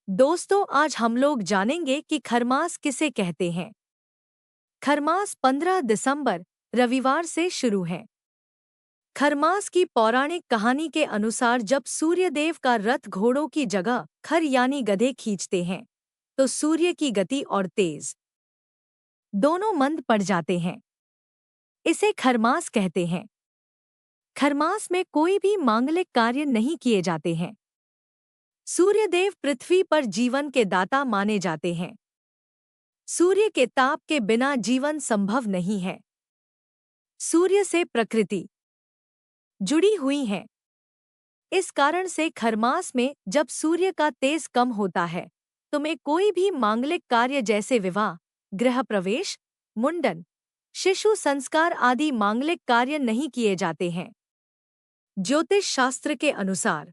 दोस्तों, आज हम लोग जानेंगे कि खरमास किसे कहते हैं। खरमास 15 दिसंबर रविवार से शुरू है। खरमास की पौराणिक कहानी के अनुसार जब सूर्यदेव का रथ घोड़ों की जगह खर यानी गधे खींचते हैं, तो सूर्य की गति और तेज दोनों मंद पड़ जाते हैं। इसे खरमास कहते हैं। खरमास में कोई भी मांगलिक कार्य नहीं किए जाते हैं। सूर्यदेव पृथ्वी पर जीवन के दाता माने जाते हैं। सूर्य के ताप के बिना जीवन संभव नहीं है। सूर्य से प्रकृति जुड़ी हुई है। इस कारण से खरमास में जब सूर्य का तेज कम होता है, तो में कोई भी मांगलिक कार्य जैसे विवाह, गृह प्रवेश, मुंडन, शिशु संस्कार आदि मांगलिक कार्य नहीं किए जाते हैं। ज्योतिष शास्त्र के अनुसार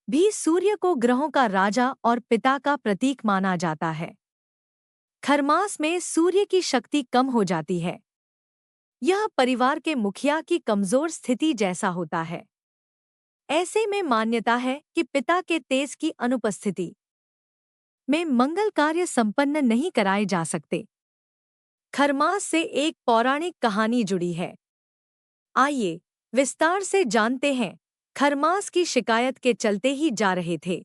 भी सूर्य को ग्रहों का राजा और पिता का प्रतीक माना जाता है। खरमास में सूर्य की शक्ति कम हो जाती है। यह परिवार के मुखिया की कमजोर स्थिति जैसा होता है। ऐसे में मान्यता है कि पिता के तेज की अनुपस्थिति में मंगल कार्य संपन्न नहीं कराए जा सकते। खरमास से एक पौराणिक कहानी जुड़ी है। आइए विस्तार से जानते हैं। खरमास की शिकायत के चलते ही जा रहे थे।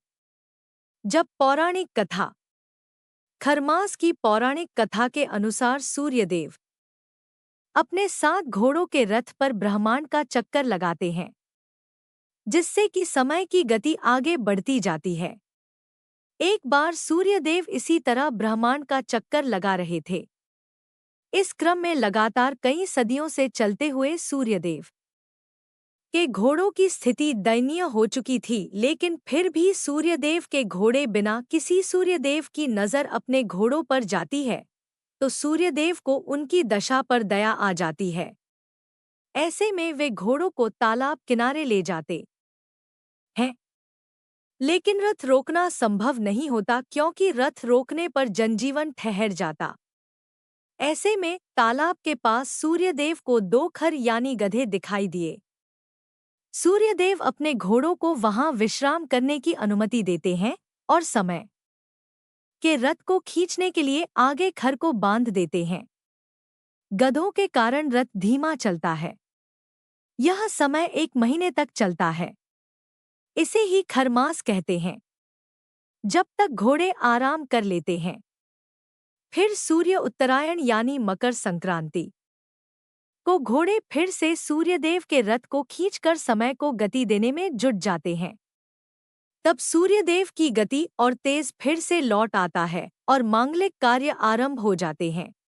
जब पौराणिक कथा खरमास की पौराणिक कथा के अनुसार सूर्यदेव अपने 7 घोड़ों के रथ पर ब्रह्मांड का चक्कर लगाते हैं, जिससे कि समय की गति आगे बढ़ती जाती है। एक बार सूर्यदेव इसी तरह ब्रह्मांड का चक्कर लगा रहे थे। इस क्रम में लगातार कई सदियों से चलते हुए सूर्यदेव के घोड़ों की स्थिति दयनीय हो चुकी थी, लेकिन फिर भी सूर्यदेव के घोड़े बिना किसी सूर्यदेव की नज़र अपने घोड़ों पर जाती है, तो सूर्यदेव को उनकी दशा पर दया आ जाती है। ऐसे में वे घोड़ों को तालाब किनारे ले जाते हैं, लेकिन रथ रोकना संभव नहीं होता, क्योंकि रथ रोकने पर जनजीवन ठहर जाता। ऐसे में तालाब के पास सूर्यदेव को 2 खर यानी गधे दिखाई दिए। सूर्यदेव अपने घोड़ों को वहां विश्राम करने की अनुमति देते हैं और समय के रथ को खींचने के लिए आगे खर को बांध देते हैं। गधों के कारण रथ धीमा चलता है। यह समय 1 महीने तक चलता है। इसे ही खरमास कहते हैं। जब तक घोड़े आराम कर लेते हैं, फिर सूर्य उत्तरायण यानी मकर संक्रांति को घोड़े फिर से सूर्यदेव के रथ को खींचकर समय को गति देने में जुट जाते हैं। तब सूर्यदेव की गति और तेज फिर से लौट आता है और मांगलिक कार्य आरंभ हो जाते हैं।